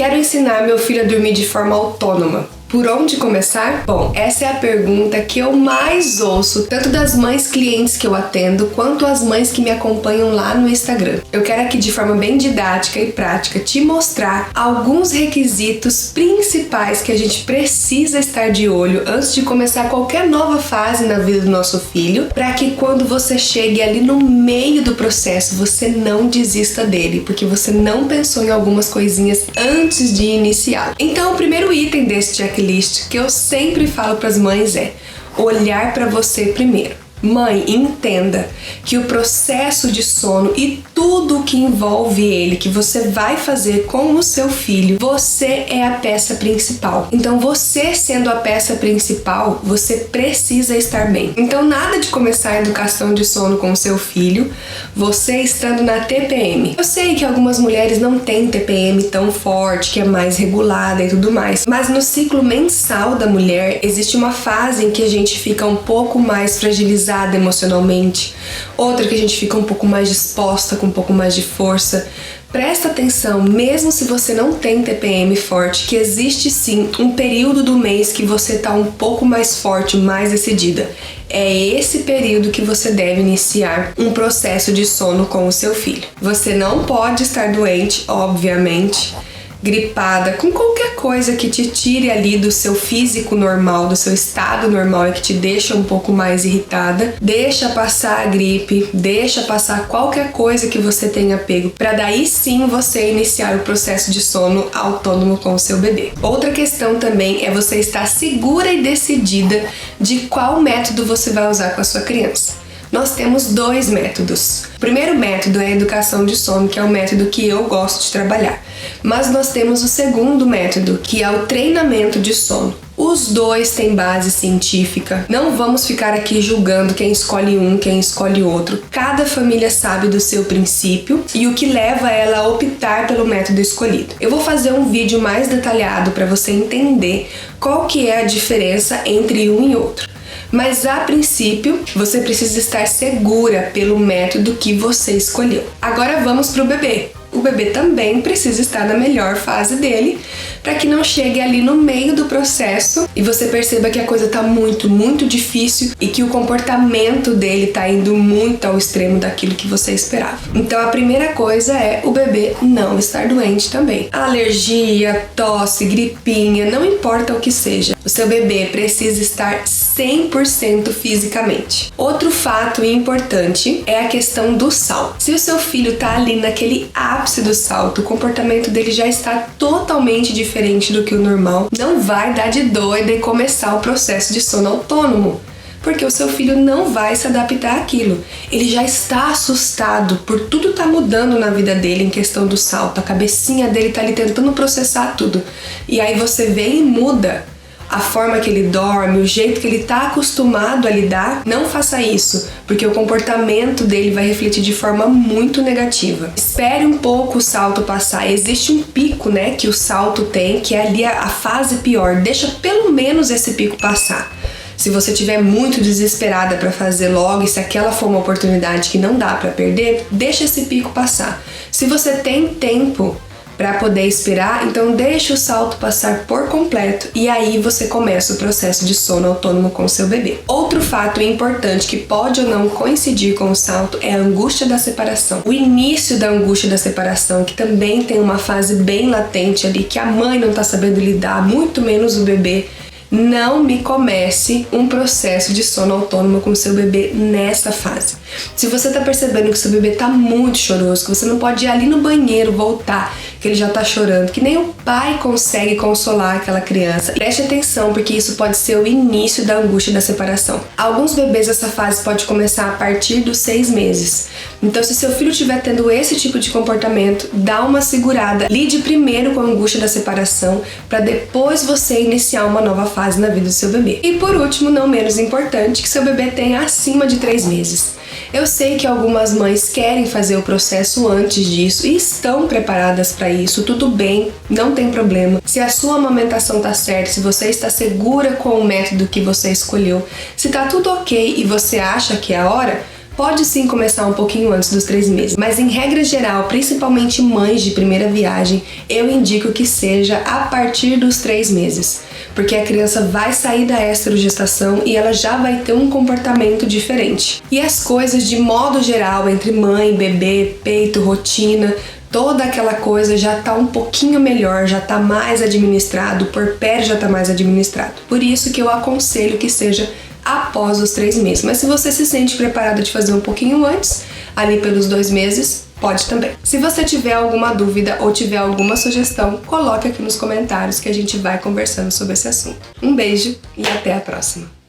Quero ensinar meu filho a dormir de forma autônoma. Por onde começar? Bom, essa é a pergunta que eu mais ouço, tanto das mães clientes que eu atendo, quanto as mães que me acompanham lá no Instagram. Eu quero aqui de forma bem didática e prática te mostrar alguns requisitos principais que a gente precisa estar de olho antes de começar qualquer nova fase na vida do nosso filho, para que quando você chegue ali no meio do processo, você não desista dele, porque você não pensou em algumas coisinhas antes de iniciar. Então, o primeiro item desse checklist que eu sempre falo para as mães é olhar para você primeiro. Mãe, entenda que o processo de sono e tudo que envolve ele, que você vai fazer com o seu filho, você é a peça principal. Então, você sendo a peça principal, você precisa estar bem. Então, nada de começar a educação de sono com o seu filho, você estando na TPM. Eu sei que algumas mulheres não têm TPM tão forte, que é mais regulada e tudo mais, mas no ciclo mensal da mulher, existe uma fase em que a gente fica um pouco mais fragilizada emocionalmente, outra que a gente fica um pouco mais disposta, com um pouco mais de força. Presta atenção, mesmo se você não tem TPM forte, que existe sim um período do mês que você tá um pouco mais forte, mais decidida. É esse período que você deve iniciar um processo de sono com o seu filho. Você não pode estar doente, obviamente, gripada, com qualquer coisa que te tire ali do seu físico normal, do seu estado normal e que te deixa um pouco mais irritada. Deixa passar a gripe, deixa passar qualquer coisa que você tenha pego, para daí sim você iniciar o processo de sono autônomo com o seu bebê. Outra questão também é você estar segura e decidida de qual método você vai usar com a sua criança. Nós temos dois métodos. O primeiro método é a educação de sono, que é o método que eu gosto de trabalhar. Mas nós temos o segundo método, que é o treinamento de sono. Os dois têm base científica. Não vamos ficar aqui julgando quem escolhe um, quem escolhe outro. Cada família sabe do seu princípio e o que leva ela a optar pelo método escolhido. Eu vou fazer um vídeo mais detalhado para você entender qual que é a diferença entre um e outro. Mas a princípio, você precisa estar segura pelo método que você escolheu. Agora vamos para o bebê. O bebê também precisa estar na melhor fase dele, para que não chegue ali no meio do processo e você perceba que a coisa tá muito difícil e que o comportamento dele tá indo muito ao extremo daquilo que você esperava. Então a primeira coisa é o bebê não estar doente também. Alergia, tosse, gripinha, não importa o que seja, o seu bebê precisa estar 100% fisicamente. Outro fato importante é a questão do salto. Se o seu filho tá ali naquele ápice do salto, o comportamento dele já está totalmente diferente do que o normal, não vai dar de doida e começar o processo de sono autônomo, porque o seu filho não vai se adaptar àquilo. Ele já está assustado por tudo tá mudando na vida dele em questão do salto, a cabecinha dele tá ali tentando processar tudo, e aí você vem e muda a forma que ele dorme, o jeito que ele está acostumado a lidar. Não faça isso, porque o comportamento dele vai refletir de forma muito negativa. Espere um pouco o salto passar. Existe um pico, né, que o salto tem, que é ali a fase pior. Deixa pelo menos esse pico passar. Se você estiver muito desesperada para fazer logo, e se aquela for uma oportunidade que não dá para perder, deixa esse pico passar. Se você tem tempo para poder esperar, então deixa o salto passar por completo e aí você começa o processo de sono autônomo com o seu bebê. Outro fato importante que pode ou não coincidir com o salto é a angústia da separação. O início da angústia da separação, que também tem uma fase bem latente ali, que a mãe não está sabendo lidar, muito menos o bebê. Não me comece um processo de sono autônomo com o seu bebê nessa fase. Se você está percebendo que seu bebê está muito choroso, que você não pode ir ali no banheiro, voltar, que ele já está chorando, que nem o pai consegue consolar aquela criança, preste atenção, porque isso pode ser o início da angústia da separação. Alguns bebês essa fase pode começar a partir dos 6 meses. Então, se seu filho estiver tendo esse tipo de comportamento, dá uma segurada, lide primeiro com a angústia da separação, para depois você iniciar uma nova fase na vida do seu bebê. E por último, não menos importante, que seu bebê tenha acima de 3 meses. Eu sei que algumas mães querem fazer o processo antes disso e estão preparadas para isso, tudo bem, não tem problema. Se a sua amamentação tá certa, se você está segura com o método que você escolheu, se tá tudo ok e você acha que é a hora, pode sim começar um pouquinho antes dos 3 meses, mas em regra geral, principalmente mães de primeira viagem, eu indico que seja a partir dos 3 meses, porque a criança vai sair da estrogestação e ela já vai ter um comportamento diferente. E as coisas de modo geral entre mãe, bebê, peito, rotina, toda aquela coisa já tá um pouquinho melhor, já tá mais administrado, o puerpério já tá mais administrado. Por isso que eu aconselho que seja após os 3 meses. Mas se você se sente preparada de fazer um pouquinho antes, ali pelos 2 meses, pode também. Se você tiver alguma dúvida ou tiver alguma sugestão, coloque aqui nos comentários que a gente vai conversando sobre esse assunto. Um beijo e até a próxima!